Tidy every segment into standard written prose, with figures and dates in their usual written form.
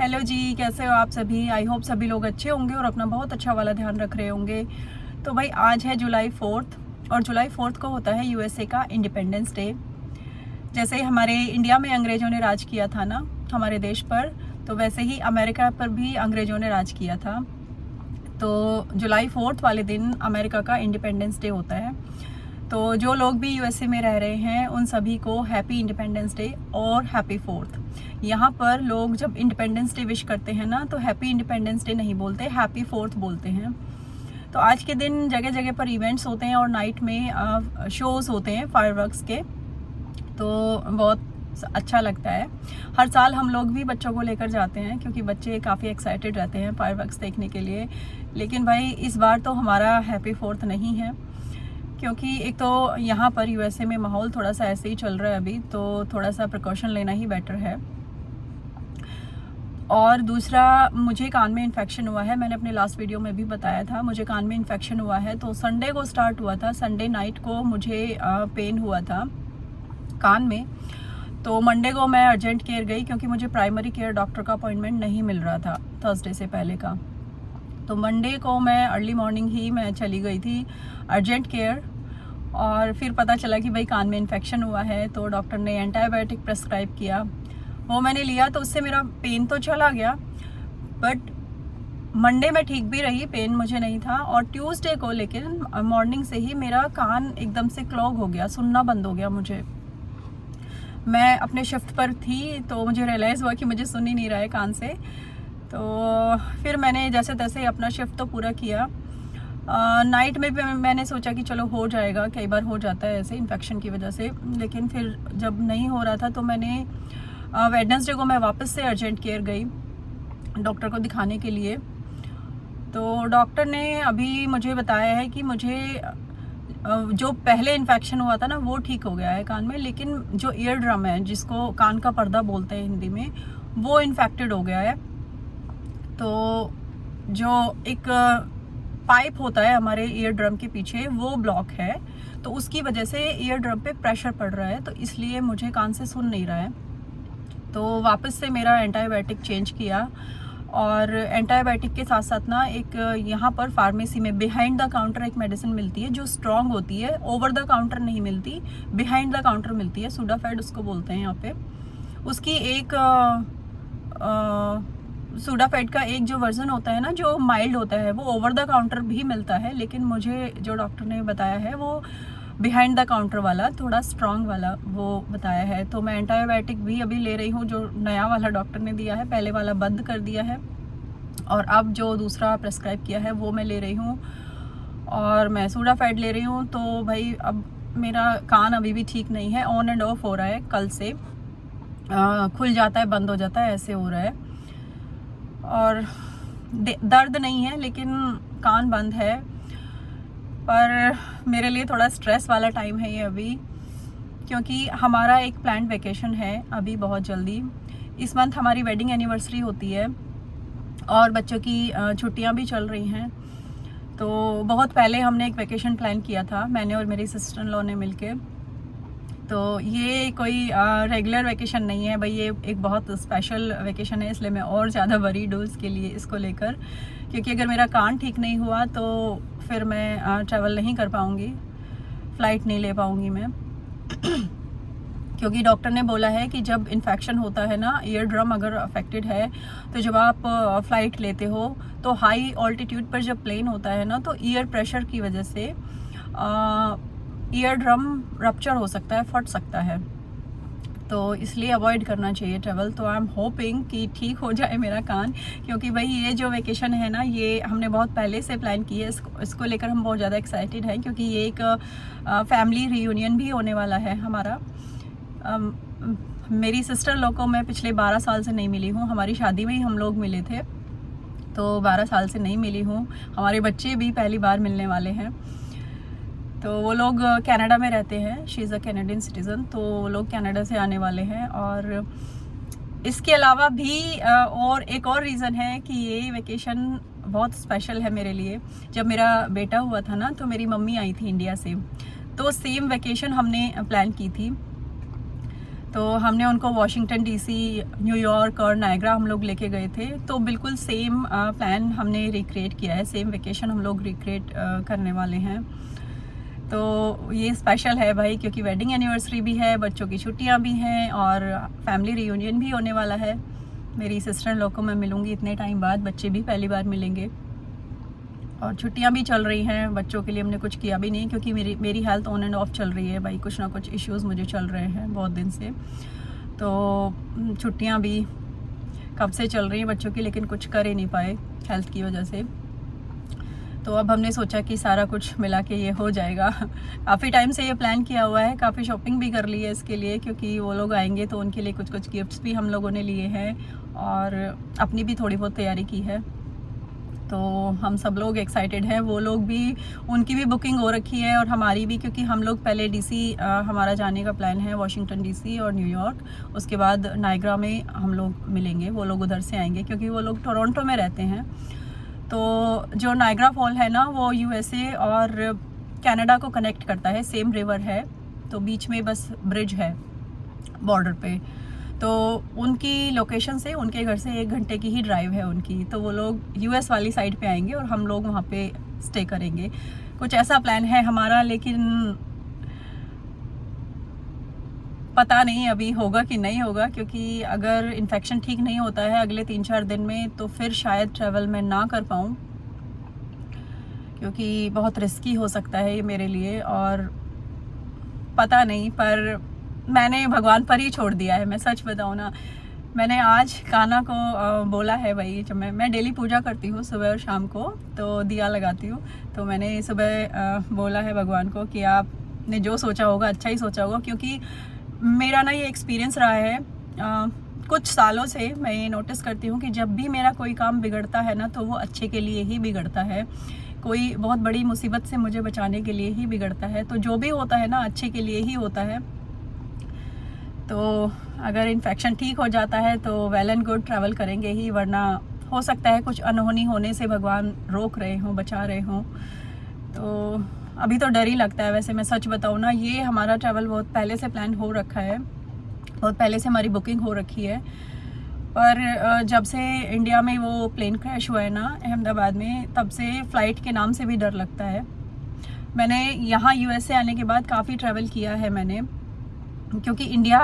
Hello जी, कैसे हो आप सभी। आई होप सभी लोग अच्छे होंगे और अपना बहुत अच्छा वाला ध्यान रख रहे होंगे। तो भाई आज है जुलाई 4 और जुलाई 4 को होता है यूएसए का इंडिपेंडेंस डे। जैसे हमारे इंडिया में अंग्रेज़ों ने राज किया था ना हमारे देश पर, तो वैसे ही अमेरिका पर भी अंग्रेज़ों ने राज किया था। तो जुलाई 4 वाले दिन अमेरिका का इंडिपेंडेंस डे होता है। तो जो लोग भी यूएसए में रह रहे हैं उन सभी को हैप्पी इंडिपेंडेंस डे और हैप्पी 4th। यहाँ पर लोग जब इंडिपेंडेंस डे विश करते हैं ना, तो हैप्पी इंडिपेंडेंस डे नहीं बोलते, हैप्पी 4th बोलते हैं। तो आज के दिन जगह जगह पर इवेंट्स होते हैं और नाइट में शोज़ होते हैं फायरवर्क्स के, तो बहुत अच्छा लगता है। हर साल हम लोग भी बच्चों को लेकर जाते हैं क्योंकि बच्चे काफ़ी एक्साइटेड रहते हैं फायरवर्क्स देखने के लिए। लेकिन भाई इस बार तो हमारा हैप्पी 4th नहीं है, क्योंकि एक तो यहाँ पर यूएसए में माहौल थोड़ा सा ऐसे ही चल रहा है अभी, तो थोड़ा सा प्रिकॉशन लेना ही बेटर है। और दूसरा, मुझे कान में इन्फेक्शन हुआ है। मैंने अपने लास्ट वीडियो में भी बताया था, मुझे कान में इन्फेक्शन हुआ है। तो संडे को स्टार्ट हुआ था, संडे नाइट को मुझे पेन हुआ था कान में। तो मंडे को मैं अर्जेंट केयर गई क्योंकि मुझे प्राइमरी केयर डॉक्टर का अपॉइंटमेंट नहीं मिल रहा था थर्सडे से पहले का। तो मंडे को मैं अर्ली मॉर्निंग ही मैं चली गई थी अर्जेंट केयर, और फिर पता चला कि भाई कान में इन्फेक्शन हुआ है। तो डॉक्टर ने एंटीबायोटिक प्रेस्क्राइब किया, वो मैंने लिया तो उससे मेरा पेन तो चला गया, बट मंडे में ठीक भी रही, पेन मुझे नहीं था। और ट्यूसडे को लेकिन मॉर्निंग से ही मेरा कान एकदम से क्लॉग हो गया, सुनना बंद हो गया मुझे। मैं अपने शिफ्ट पर थी तो मुझे रियलाइज़ हुआ कि मुझे सुन ही नहीं रहा है कान से। तो फिर मैंने जैसे तैसे अपना शिफ्ट तो पूरा किया। नाइट में भी मैंने सोचा कि चलो हो जाएगा, कई बार हो जाता है ऐसे इन्फेक्शन की वजह से। लेकिन फिर जब नहीं हो रहा था तो मैंने वेडनेसडे को मैं वापस से अर्जेंट केयर गई डॉक्टर को दिखाने के लिए। तो डॉक्टर ने अभी मुझे बताया है कि मुझे जो पहले इन्फेक्शन हुआ था ना वो ठीक हो गया है कान में, लेकिन जो ईयर ड्रम है, जिसको कान का पर्दा बोलते हैं हिंदी में, वो इन्फेक्टेड हो गया है। तो जो एक पाइप होता है हमारे ईयर ड्रम के पीछे, वो ब्लॉक है, तो उसकी वजह से ईयर ड्रम पे प्रेशर पड़ रहा है, तो इसलिए मुझे कान से सुन नहीं रहा है। तो वापस से मेरा एंटीबायोटिक चेंज किया, और एंटीबायोटिक के साथ साथ ना एक यहाँ पर फार्मेसी में बिहाइंड द काउंटर एक मेडिसिन मिलती है जो स्ट्रॉन्ग होती है, ओवर द काउंटर नहीं मिलती, बिहाइंड द काउंटर मिलती है, सुडाफेड उसको बोलते हैं यहाँ पे। उसकी एक सुडाफेड का एक जो वर्जन होता है ना जो माइल्ड होता है, वो ओवर द काउंटर भी मिलता है, लेकिन मुझे जो डॉक्टर ने बताया है वो बिहाइंड द काउंटर वाला, थोड़ा स्ट्रॉन्ग वाला वो बताया है। तो मैं एंटीबायोटिक भी अभी ले रही हूँ, जो नया वाला डॉक्टर ने दिया है, पहले वाला बंद कर दिया है, और अब जो दूसरा प्रेस्क्राइब किया है वो मैं ले रही हूँ, और मैं सुडाफेड ले रही हूँ। तो भाई अब मेरा कान अभी भी ठीक नहीं है, ऑन एंड ऑफ हो रहा है, कल से खुल जाता है बंद हो जाता है, ऐसे हो रहा है। और दर्द नहीं है लेकिन कान बंद है। पर मेरे लिए थोड़ा स्ट्रेस वाला टाइम है ये अभी, क्योंकि हमारा एक प्लान्ड वेकेशन है अभी बहुत जल्दी। इस मंथ हमारी वेडिंग एनिवर्सरी होती है और बच्चों की छुट्टियां भी चल रही हैं। तो बहुत पहले हमने एक वेकेशन प्लान किया था, मैंने और मेरी सिस्टर इन लॉ ने मिलके। तो ये कोई रेगुलर वेकेशन नहीं है भाई, ये एक बहुत स्पेशल वेकेशन है, इसलिए मैं और ज़्यादा वरीड हूँ इसके लिए, इसको लेकर। क्योंकि अगर मेरा कान ठीक नहीं हुआ तो फिर मैं ट्रैवल नहीं कर पाऊँगी, फ़्लाइट नहीं ले पाऊँगी मैं। क्योंकि डॉक्टर ने बोला है कि जब इन्फेक्शन होता है ना, ईयर ड्रम अगर अफेक्टेड है, तो जब आप फ़्लाइट लेते हो तो हाई ऑल्टीट्यूड पर जब प्लेन होता है ना, तो ईयर प्रेशर की वजह से ईयर ड्रम रप्चर हो सकता है, फट सकता है, तो इसलिए अवॉइड करना चाहिए ट्रैवल। तो आई एम होपिंग कि ठीक हो जाए मेरा कान, क्योंकि भाई ये जो वेकेशन है ना, ये हमने बहुत पहले से प्लान की है, इसको लेकर हम बहुत ज़्यादा एक्साइटेड हैं, क्योंकि ये एक फैमिली रीयूनियन भी होने वाला है हमारा। मेरी सिस्टर लोग को मैं पिछले 12 साल से नहीं मिली हूँ, हमारी शादी में ही हम लोग मिले थे, तो 12 साल से नहीं मिली हूँ। हमारे बच्चे भी पहली बार मिलने वाले हैं। तो वो लोग कनाडा में रहते हैं, she is a Canadian citizen, तो वो लोग कनाडा से आने वाले हैं। और इसके अलावा भी और एक और रीज़न है कि ये वेकेशन बहुत स्पेशल है मेरे लिए। जब मेरा बेटा हुआ था ना, तो मेरी मम्मी आई थी इंडिया से, तो सेम वेकेशन हमने प्लान की थी। तो हमने उनको वाशिंगटन डीसी, न्यूयॉर्क और नायग्रा हम लोग लेके गए थे। तो बिल्कुल सेम प्लान हमने रिक्रिएट किया है, सेम वेकेशन हम लोग रिक्रिएट करने वाले हैं। तो ये स्पेशल है भाई, क्योंकि वेडिंग एनिवर्सरी भी है, बच्चों की छुट्टियां भी हैं और फैमिली रियूनियन भी होने वाला है। मेरी सिस्टर इन लोग को मैं मिलूँगी इतने टाइम बाद, बच्चे भी पहली बार मिलेंगे और छुट्टियां भी चल रही हैं। बच्चों के लिए हमने कुछ किया भी नहीं, क्योंकि मेरी हेल्थ ऑन एंड ऑफ चल रही है भाई, कुछ ना कुछ इश्यूज़ मुझे चल रहे हैं बहुत दिन से। तो छुट्टियां भी कब से चल रही हैं बच्चों की, लेकिन कुछ कर ही नहीं पाए हेल्थ की वजह से। तो अब हमने सोचा कि सारा कुछ मिला के ये हो जाएगा। काफ़ी टाइम से ये प्लान किया हुआ है, काफ़ी शॉपिंग भी कर ली है इसके लिए, क्योंकि वो लोग आएंगे तो उनके लिए कुछ कुछ गिफ्ट्स भी हम लोगों ने लिए हैं और अपनी भी थोड़ी बहुत तैयारी की है। तो हम सब लोग एक्साइटेड हैं, वो लोग भी, उनकी भी बुकिंग हो रखी है और हमारी भी, क्योंकि हम लोग पहले डीसी हमारा जाने का प्लान है, वाशिंगटन डीसी और न्यूयॉर्क, उसके बाद नायग्रा में हम लोग मिलेंगे। वो लोग उधर से आएंगे क्योंकि वो लोग टोरंटो में रहते हैं। तो जो नायग्रा फॉल है ना, वो यूएसए और कनाडा को कनेक्ट करता है, सेम रिवर है, तो बीच में बस ब्रिज है बॉर्डर पे। तो उनकी लोकेशन से, उनके घर से 1 घंटे की ही ड्राइव है उनकी। तो वो लोग यूएस वाली साइड पे आएंगे और हम लोग वहाँ पे स्टे करेंगे। कुछ ऐसा प्लान है हमारा, लेकिन पता नहीं अभी होगा कि नहीं होगा, क्योंकि अगर इन्फेक्शन ठीक नहीं होता है अगले 3-4 दिन में तो फिर शायद ट्रैवल मैं ना कर पाऊँ, क्योंकि बहुत रिस्की हो सकता है ये मेरे लिए। और पता नहीं, पर मैंने भगवान पर ही छोड़ दिया है। मैं सच बताऊँ ना, मैंने आज कान्हा को बोला है भाई, जब मैं डेली पूजा करती हूँ सुबह और शाम को, तो दिया लगाती हूँ। तो मैंने सुबह बोला है भगवान को कि आपने जो सोचा होगा अच्छा ही सोचा होगा, क्योंकि मेरा ना ये एक्सपीरियंस रहा है कुछ सालों से। मैं ये नोटिस करती हूँ कि जब भी मेरा कोई काम बिगड़ता है ना, तो वो अच्छे के लिए ही बिगड़ता है, कोई बहुत बड़ी मुसीबत से मुझे बचाने के लिए ही बिगड़ता है। तो जो भी होता है ना, अच्छे के लिए ही होता है। तो अगर इन्फेक्शन ठीक हो जाता है तो वेल एंड गुड, ट्रैवल करेंगे ही, वरना हो सकता है कुछ अनहोनी होने से भगवान रोक रहे हों, बचा रहे हों। तो अभी तो डर ही लगता है। वैसे मैं सच बताऊँ ना, ये हमारा ट्रैवल बहुत पहले से प्लान हो रखा है, बहुत पहले से हमारी बुकिंग हो रखी है। पर जब से इंडिया में वो प्लेन क्रैश हुआ है ना अहमदाबाद में, तब से फ़्लाइट के नाम से भी डर लगता है। मैंने यहाँ यूएसए आने के बाद काफ़ी ट्रैवल किया है मैंने, क्योंकि इंडिया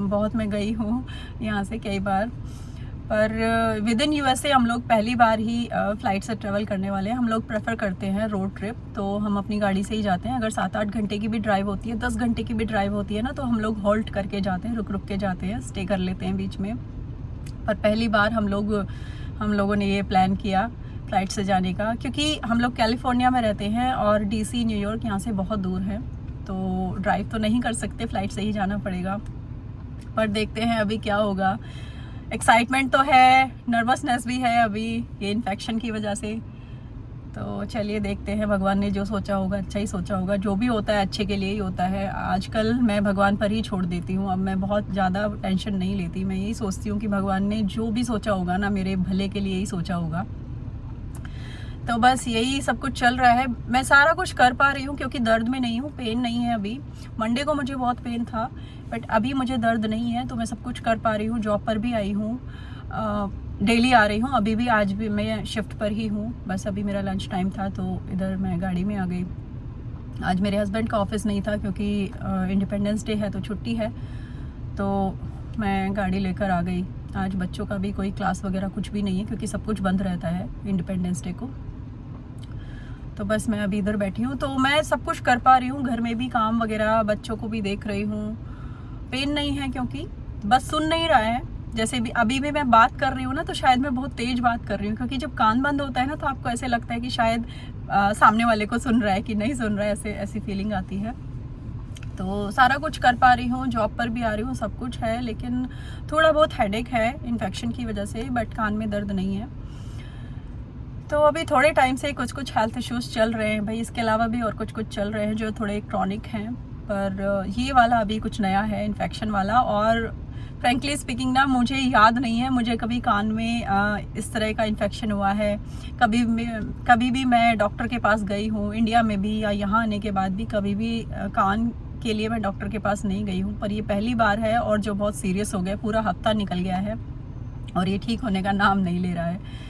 बहुत मैं गई हूँ यहाँ से कई बार, पर विद इन यूएसए हम लोग पहली बार ही फ़्लाइट से ट्रैवल करने वाले हैं। हम लोग प्रेफर करते हैं रोड ट्रिप, तो हम अपनी गाड़ी से ही जाते हैं। अगर 7-8 घंटे की भी ड्राइव होती है, 10 घंटे की भी ड्राइव होती है ना, तो हम लोग हॉल्ट करके जाते हैं, रुक रुक के जाते हैं, स्टे कर लेते हैं बीच में। पर पहली बार हम लोगों ने ये प्लान किया फ़्लाइट से जाने का, क्योंकि हम लोग कैलिफोर्निया में रहते हैं और डीसी न्यूयॉर्क यहाँ से बहुत दूर है, तो ड्राइव तो नहीं कर सकते, फ़्लाइट से ही जाना पड़ेगा। पर देखते हैं अभी क्या होगा। एक्साइटमेंट तो है, नर्वसनेस भी है अभी ये इन्फेक्शन की वजह से। तो चलिए देखते हैं, भगवान ने जो सोचा होगा अच्छा ही सोचा होगा। जो भी होता है अच्छे के लिए ही होता है। आजकल मैं भगवान पर ही छोड़ देती हूँ, अब मैं बहुत ज़्यादा टेंशन नहीं लेती। मैं यही सोचती हूँ कि भगवान ने जो भी सोचा होगा ना, मेरे भले के लिए ही सोचा होगा। तो बस यही सब कुछ चल रहा है। मैं सारा कुछ कर पा रही हूँ क्योंकि दर्द में नहीं हूँ, पेन नहीं है अभी। मंडे को मुझे बहुत पेन था, बट अभी मुझे दर्द नहीं है, तो मैं सब कुछ कर पा रही हूँ। जॉब पर भी आई हूँ, डेली आ रही हूँ। अभी भी, आज भी मैं शिफ्ट पर ही हूँ। बस अभी मेरा लंच टाइम था तो इधर मैं गाड़ी में आ गई। आज मेरे हस्बैंड का ऑफिस नहीं था क्योंकि इंडिपेंडेंस डे है तो छुट्टी है, तो मैं गाड़ी लेकर आ गई। आज बच्चों का भी कोई क्लास वगैरह कुछ भी नहीं है क्योंकि सब कुछ बंद रहता है इंडिपेंडेंस डे को। तो बस मैं अभी इधर बैठी हूँ, तो मैं सब कुछ कर पा रही हूँ, घर में भी काम वगैरह, बच्चों को भी देख रही हूँ। पेन नहीं है क्योंकि बस सुन नहीं रहा है। जैसे भी अभी भी मैं बात कर रही हूँ ना, तो शायद मैं बहुत तेज बात कर रही हूँ, क्योंकि जब कान बंद होता है ना, तो आपको ऐसे लगता है कि शायद सामने वाले को सुन रहा है कि नहीं सुन रहा है, ऐसी फीलिंग आती है। तो सारा कुछ कर पा रही हूँ, जॉब पर भी आ रही हूँ, सब कुछ है, लेकिन थोड़ा बहुत हेडेक है इन्फेक्शन की वजह से, बट कान में दर्द नहीं है। तो अभी थोड़े टाइम से कुछ हेल्थ इश्यूज़ चल रहे हैं भाई, इसके अलावा भी और कुछ चल रहे हैं जो थोड़े क्रॉनिक हैं, पर ये वाला अभी कुछ नया है, इन्फेक्शन वाला। और फ्रेंकली स्पीकिंग ना, मुझे याद नहीं है मुझे कभी कान में इस तरह का इन्फेक्शन हुआ है। कभी भी मैं डॉक्टर के पास गई हूँ, इंडिया में भी या यहाँ आने के बाद भी, कभी भी कान के लिए मैं डॉक्टर के पास नहीं गई हूँ, पर ये पहली बार है और जो बहुत सीरियस हो गया, पूरा हफ्ता निकल गया है और ये ठीक होने का नाम नहीं ले रहा है।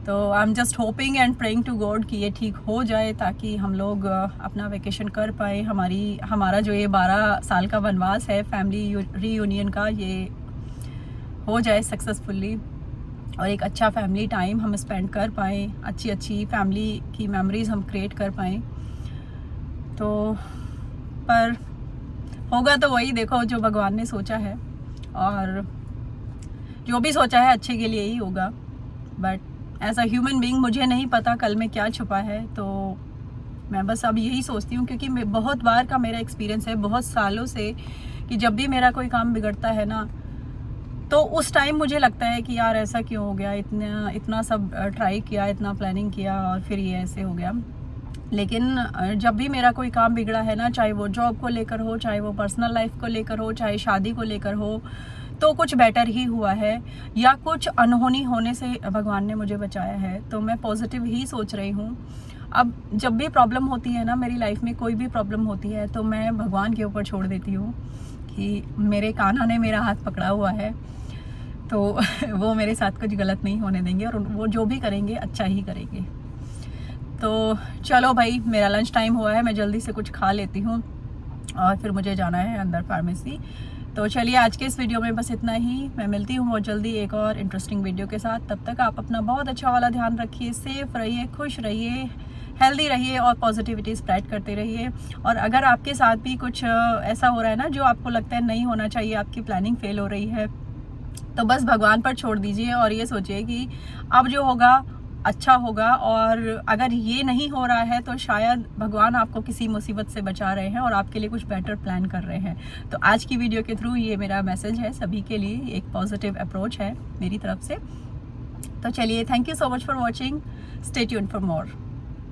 तो I am just hoping and praying to God कि ये ठीक हो जाए ताकि हम लोग अपना वेकेशन कर पाए। हमारा जो ये 12 साल का वनवास है फैमिली रीयूनियन का, ये हो जाए सक्सेसफुली और एक अच्छा फैमिली टाइम हम स्पेंड कर पाएँ, अच्छी अच्छी फैमिली की मेमोरीज़ हम क्रिएट कर पाएँ। तो पर होगा तो वही, देखो जो भगवान ने सोचा है, और जो भी सोचा है अच्छे के लिए ही होगा। But as a human being मुझे नहीं पता कल में क्या छुपा है, तो मैं बस अब यही सोचती हूँ, क्योंकि बहुत बार का मेरा एक्सपीरियंस है बहुत सालों से कि जब भी मेरा कोई काम बिगड़ता है ना, तो उस टाइम मुझे लगता है कि यार ऐसा क्यों हो गया, इतना सब ट्राई किया, इतना प्लानिंग किया और फिर ये ऐसे हो गया। लेकिन जब भी मेरा कोई काम बिगड़ा है ना, चाहे वो जॉब को लेकर हो, चाहे वो पर्सनल लाइफ को लेकर हो, चाहे शादी को लेकर हो, तो कुछ बेटर ही हुआ है या कुछ अनहोनी होने से भगवान ने मुझे बचाया है। तो मैं पॉजिटिव ही सोच रही हूँ। अब जब भी प्रॉब्लम होती है ना मेरी लाइफ में, कोई भी प्रॉब्लम होती है, तो मैं भगवान के ऊपर छोड़ देती हूँ कि मेरे कान्हा ने मेरा हाथ पकड़ा हुआ है, तो वो मेरे साथ कुछ गलत नहीं होने देंगे और वो जो भी करेंगे अच्छा ही करेंगे। तो चलो भाई, मेरा लंच टाइम हुआ है, मैं जल्दी से कुछ खा लेती हूँ और फिर मुझे जाना है अंदर फार्मेसी। तो चलिए आज के इस वीडियो में बस इतना ही। मैं मिलती हूँ बहुत जल्दी एक और इंटरेस्टिंग वीडियो के साथ। तब तक आप अपना बहुत अच्छा वाला ध्यान रखिए, सेफ रहिए, खुश रहिए, हेल्दी रहिए और पॉजिटिविटी स्प्रेड करते रहिए। और अगर आपके साथ भी कुछ ऐसा हो रहा है ना जो आपको लगता है नहीं होना चाहिए, आपकी प्लानिंग फेल हो रही है, तो बस भगवान पर छोड़ दीजिए और ये सोचिए कि अब जो होगा अच्छा होगा। और अगर ये नहीं हो रहा है तो शायद भगवान आपको किसी मुसीबत से बचा रहे हैं और आपके लिए कुछ बेटर प्लान कर रहे हैं। तो आज की वीडियो के थ्रू ये मेरा मैसेज है सभी के लिए, एक पॉजिटिव अप्रोच है मेरी तरफ से। तो चलिए, thank you so much for watching, stay tuned for more.